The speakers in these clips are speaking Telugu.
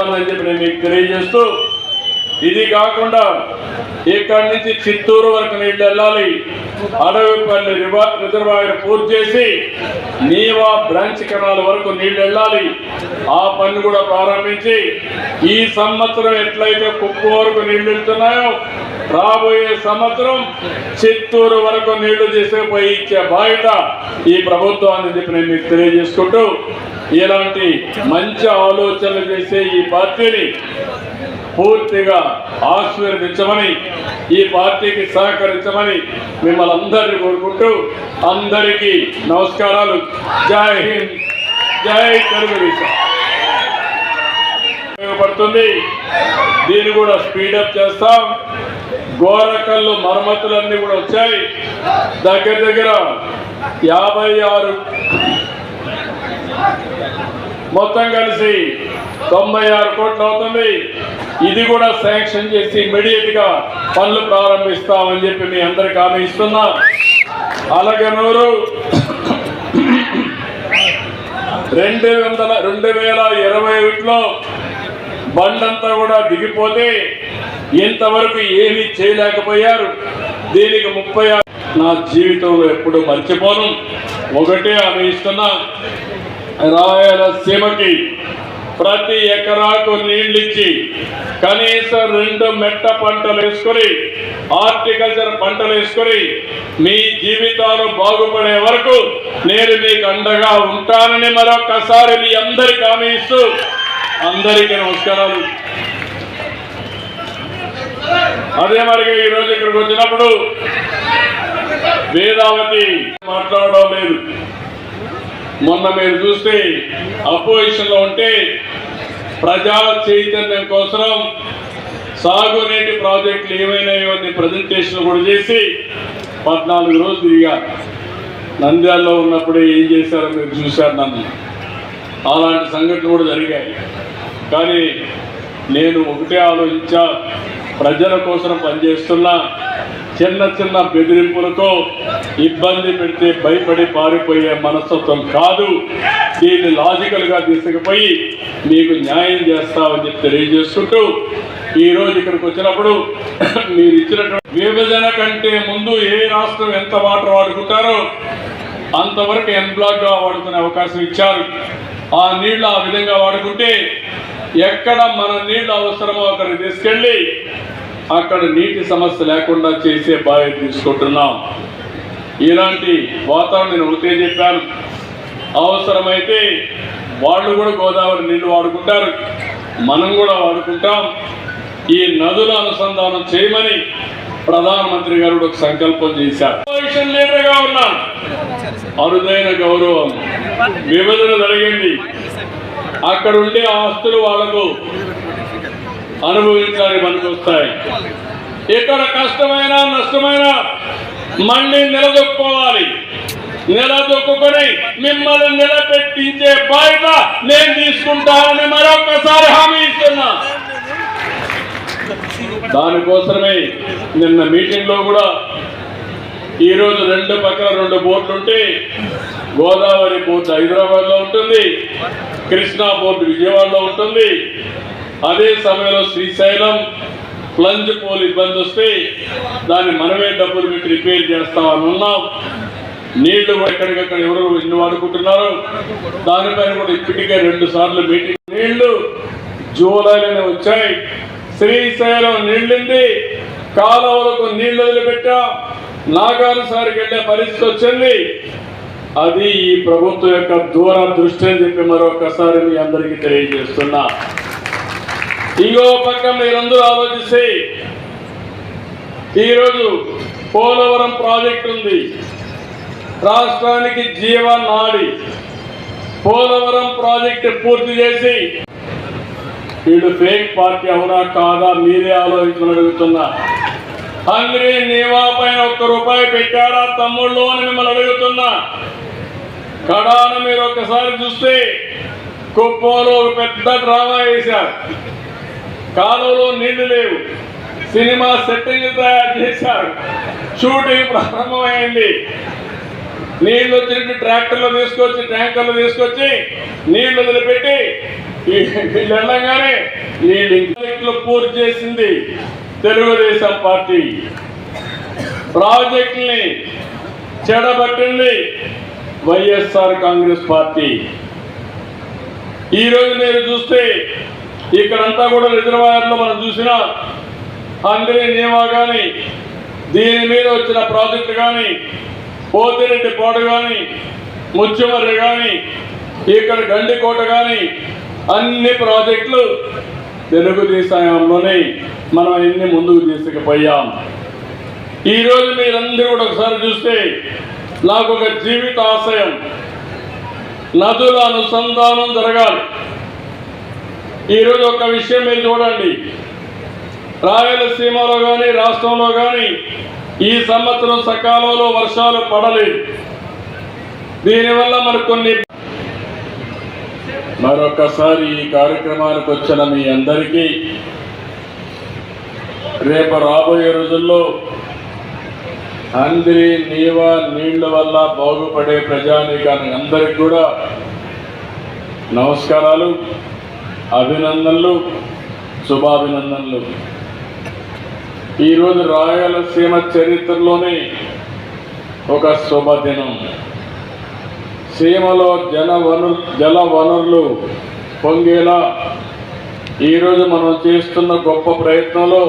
అని చెప్పి నేను మీకు తెలియజేస్తూ, ఇది కాకుండా ఇక్కడి నుంచి చిత్తూరు వరకు నీళ్లు వెళ్ళాలి. అడవిపల్లి రిజర్వాయర్ పూర్తి చేసి నీవా బ్రాంచ్ కెనాల్ వరకు నీళ్లు వెళ్ళాలి. ఆ పని కూడా ప్రారంభించి ఈ సంవత్సరం ఎట్లయితే కుప్పు వరకు నీళ్లు వెళ్తున్నాయో రాబోయే సంవత్సరం చిత్తూరు వరకు నీళ్లు పోయి ఇచ్చే బాధ్యత ఈ ప్రభుత్వాన్ని చెప్పి నేను మీకు తెలియజేసుకుంటూ, ఇలాంటి మంచి ఆలోచనలు చేసే ఈ పార్టీని పూర్తిగా ఆశీర్వదించమని, ఈ పార్టీకి సహకరించమని మిమ్మల్ని అందరినీ కోరుకుంటూ అందరికీ నమస్కారాలు. జై హింద్, జై తెలుగుదేశం. ఉపయోగపడుతుంది. దీన్ని కూడా స్పీడప్ చేస్తాం. గోరకల్లు మరమ్మతులన్నీ కూడా వచ్చాయి. దగ్గర 56 మొత్తం కలిసి 96 కోట్లు అవుతుంది. ఇది కూడా శాంక్షన్ చేసి ఇమ్మీడియట్ గా పనులు ప్రారంభిస్తామని చెప్పి మీ అందరికి హామీ ఇస్తున్నా. అలగనూరు 2021లో బండంతా కూడా దిగిపోతే ఇంతవరకు ఏమీ చేయలేకపోయారు. దీనికి 36 నా జీవితంలో ఎప్పుడు మర్చిపోను. ఒకటే హామీ ఇస్తున్నా, రాయలసీమకి ప్రతి ఎకరాకు నీళ్ళిచ్చి కనీసం 2 మెట్ట పంటలు వేసుకొని, హార్టికల్చర్ పంటలు వేసుకొని మీ జీవితాలు బాగుపడే వరకు నేను మీకు అండగా ఉంటానని మరొకసారి మీ అందరికి హామీ ఇస్తూ అందరికీ నమస్కారాలు. అదే మరిగా ఈరోజు ఇక్కడికి వచ్చినప్పుడు వేదావతి మాట్లాడడం లేదు. మొన్న మీరు చూస్తే అపోజిషన్ లో ఉంటే ప్రజా చైతన్యం కోసం సాగునీటి ప్రాజెక్టులు ఏమైనాయో అని ప్రజెంటేషన్ కూడా చేసి 14 రోజులు తిరిగారు. నంద్యాలలో ఉన్నప్పుడే ఏం చేశారో మీరు చూశారు. నన్ను అలాంటి సంఘటనలు కూడా జరిగాయి. కానీ నేను ఒకటే ఆలోచించా, ప్రజల కోసం పనిచేస్తున్నా. చిన్న బెదిరింపులతో ఇబ్బంది పెడితే భయపడి పారిపోయే మనస్తత్వం కాదు. దీన్ని లాజికల్గా తీసుకుపోయి మీకు న్యాయం చేస్తామని చెప్పి తెలియజేసుకుంటూ, ఈరోజు ఇక్కడికి వచ్చినప్పుడు మీరు ఇచ్చినటువంటి విభజన కంటే ముందు ఏ రాష్ట్రం ఎంత వాటర్ వాడుకుంటారో అంతవరకు బ్లాక్గా వాడుకునే అవకాశం ఇచ్చారు. ఆ నీళ్లు ఆ విధంగా వాడుకుంటే ఎక్కడ మన నీళ్లు అవసరమో అక్కడికి తీసుకెళ్ళి అక్కడ నీటి సమస్య లేకుండా చేసే బాధ్యత తీసుకుంటున్నాం. ఇలాంటి వాతావరణం నేను ఒకటే చెప్పాను, అవసరమైతే వాళ్ళు కూడా గోదావరి నీళ్లు వాడుకుంటారు, మనం కూడా వాడుకుంటాం. ఈ నదుల అనుసంధానం చేయమని ప్రధానమంత్రి గారు ఒక సంకల్పం చేశారు. అపోజిషన్ లీడర్గా ఉన్నాను. అరుదైన గౌరవం. విభజన జరిగింది. అక్కడ ఉండే ఆస్తులు వాళ్లకు అనుభవించాలని మనకు వస్తాయి. ఇక్కడ కష్టమైన నష్టమైన మళ్ళీ నిలదొక్కుకోవాలి. నిలదొక్కుని మిమ్మల్ని నిలబెట్టించే బాధ్యత నేను తీసుకుంటానని మరొకసారి హామీ ఇస్తున్నా. దానికోసమే నిన్న మీటింగ్ లో కూడా ఈరోజు 2 పక్కన 2 బోర్డులు ఉంటే, గోదావరి పోర్టు హైదరాబాద్ లో ఉంటుంది, కృష్ణా పోర్టు విజయవాడలో ఉంటుంది. అదే సమయంలో శ్రీశైలం ప్లంజ్ పోల్ ఇబ్బంది వస్తే దాన్ని మనమే డబ్బులు పెట్టి రిపేర్ చేస్తామని ఉన్నాం. నీళ్లు ఎక్కడికక్కడ ఎవరు ఎన్ని వాడుకుంటున్నారో దానిపైన కూడా ఇప్పటికే 2 సార్లు మీటింగ్. నీళ్లు జూలైలోనే వచ్చాయి. శ్రీశైలం నీళ్ళింది, కాలువలకు నీళ్లు వదిలిపెట్టా, నాగానుసారికి వెళ్ళే పరిస్థితి వచ్చింది. అది ఈ ప్రభుత్వం యొక్క దూరదృష్టి అని చెప్పి మరొకసారి మీ అందరికీ తెలియజేస్తున్నా. ఇంకో పక్క మీరందరూ ఆలోచిస్తే ఈరోజు పోలవరం ప్రాజెక్టు ఉంది, రాష్ట్రానికి జీవనాడి. పోలవరం ప్రాజెక్టు పూర్తి చేసి వీళ్ళు ఫేక్ పార్టీ అవునా కాదా మీరే ఆలోచించమని అడుగుతున్నా. హంగ్రీ నీవా పైన 1 రూపాయి పెట్టాడా తమ్ముళ్ళు అని మిమ్మల్ని అడుగుతున్నా. కడాన మీరు ఒక్కసారి చూస్తే కుప్పంలో ఒక పెద్ద డ్రామా వేశారు. కాలువలో నీళ్లు లేవు, సినిమా సెట్టింగ్ తయారు చేశారు. షూటింగ్ ప్రారంభమైంది. నీళ్లు వచ్చినట్టు ట్రాక్టర్లు తీసుకొచ్చి ట్యాంకర్లు తీసుకొచ్చి నీళ్లు వదిలిపెట్టి వీళ్ళు వెళ్ళగానే ఈ ప్రాజెక్టులు పూర్తి చేసింది తెలుగుదేశం పార్టీ, ప్రాజెక్టుల్ని చెడబట్టింది వైఎస్ఆర్ కాంగ్రెస్ పార్టీ. ఈరోజు మీరు చూస్తే ఇక్కడంతా కూడా రిజర్వాయర్లో మనం చూసిన హంద్రీ నీవా కానీ, దీని మీద వచ్చిన ప్రాజెక్టు కానీ, పోతిరెడ్డి పోట కానీ, ముచ్చుమర్రి కానీ, ఇక్కడ గండికోట కానీ, అన్ని ప్రాజెక్టులు తెలుగుదేశంలోనే మనం ఎన్ని ముందుకు తీసుకుపోయాం. ఈరోజు మీరందరూ కూడా ఒకసారి చూస్తే నాకు ఒక జీవిత ఆశయం, నదుల అనుసంధానం జరగాలి. ఈరోజు ఒక విషయం మీరు చూడండి, రాయలసీమలో కానీ రాష్ట్రంలో కానీ ఈ సంవత్సరం సకాలంలో వర్షాలు పడలేదు. దీనివల్ల మనకు కొన్ని మరొకసారి ఈ కార్యక్రమానికి వచ్చిన మీ అందరికీ రేపు రాబోయే రోజుల్లో హంద్రీ నీవా నీళ్ల వల్ల బాగుపడే ప్రజానీకానికి అందరికి కూడా నమస్కారాలు, అభినందనలు, శుభాభినందనలు. ఈరోజు రాయలసీమ చరిత్రలోనే ఒక శుభదినం. సీమలో జల వనరులు పొంగేలా ఈరోజు మనం చేస్తున్న గొప్ప ప్రయత్నంలో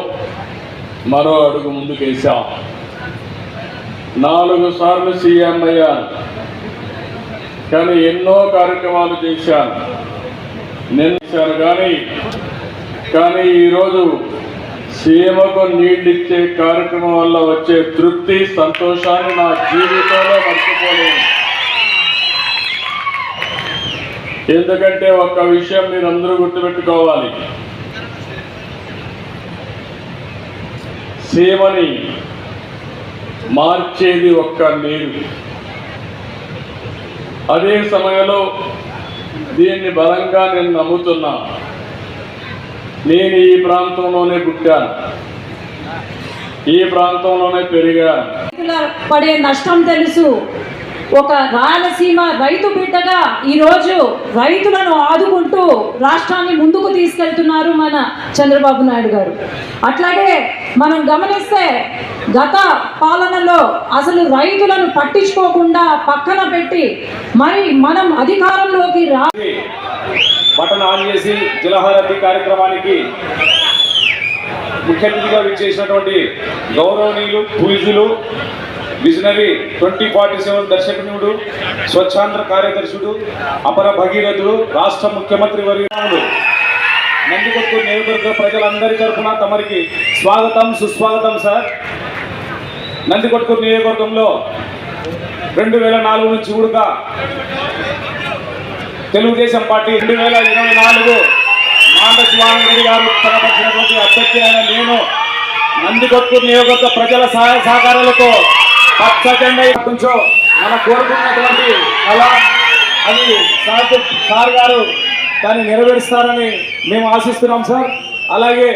మరో అడుగు ముందుకేసాం. 4 సార్లు సీఎం అయ్యాను, కానీ ఎన్నో కార్యక్రమాలు చేశాను, నిన్నాను కానీ ఈరోజు సీమకు నీళ్ళిచ్చే కార్యక్రమం వల్ల వచ్చే తృప్తి, సంతోషాన్ని నా జీవితంలో మర్చిపోలేను. ఎందుకంటే ఒక్క విషయం మీరందరూ గుర్తుపెట్టుకోవాలి, సీమని మార్చేది ఒక్క నీరు. అదే సమయంలో దీన్ని బలంగా నేను నమ్ముతున్నా. నేను ఈ ప్రాంతంలోనే పుట్టాను, ఈ ప్రాంతంలోనే పెరిగాను. పడే నష్టం తెలుసు. ఒక రాయలసీమ రైతు బిడ్డగా ఈరోజు రైతులను ఆదుకుంటూ రాష్ట్రాన్ని ముందుకు తీసుకెళ్తున్నారు మన చంద్రబాబు నాయుడు గారు. అట్లాగే మనం గమనిస్తే గత పాలనలో అసలు రైతులను పట్టించుకోకుండా పక్కన పెట్టి మరి మనం అధికారంలోకి బటన్ ఆన్ చేసి జలహారతి కార్యక్రమానికి ముఖ్య అతిథిగా విచ్చేసినటువంటి గౌరవనీయులు, పూజ్యులు, విజనరీ 2047 దర్శకుడు, స్వచ్ఛాంధ్ర కార్యదర్శుడు, అపర భగీరథుడు, రాష్ట్ర ముఖ్యమంత్రి వర్యులు నందికొట్కూరు నియోజకవర్గ ప్రజలందరి తరఫున తమరికి స్వాగతం, సుస్వాగతం. సార్, నందికొట్కూరు నియోజకవర్గంలో 2004 నుంచి కూడా తెలుగుదేశం పార్టీ 2024 మాండ శివానందరెడ్డి గారు తలపరిచినటువంటి అభ్యర్థి అయిన నేను నందికొట్కూరు నియోజకవర్గ ప్రజల సహాయ సహకారాలతో పచ్చ జెండా నుంచో మన కోరుకున్నటువంటి అలా అది సార్ గారు దాన్ని నెరవేరుస్తారని మేము ఆశిస్తున్నాం సార్. అలాగే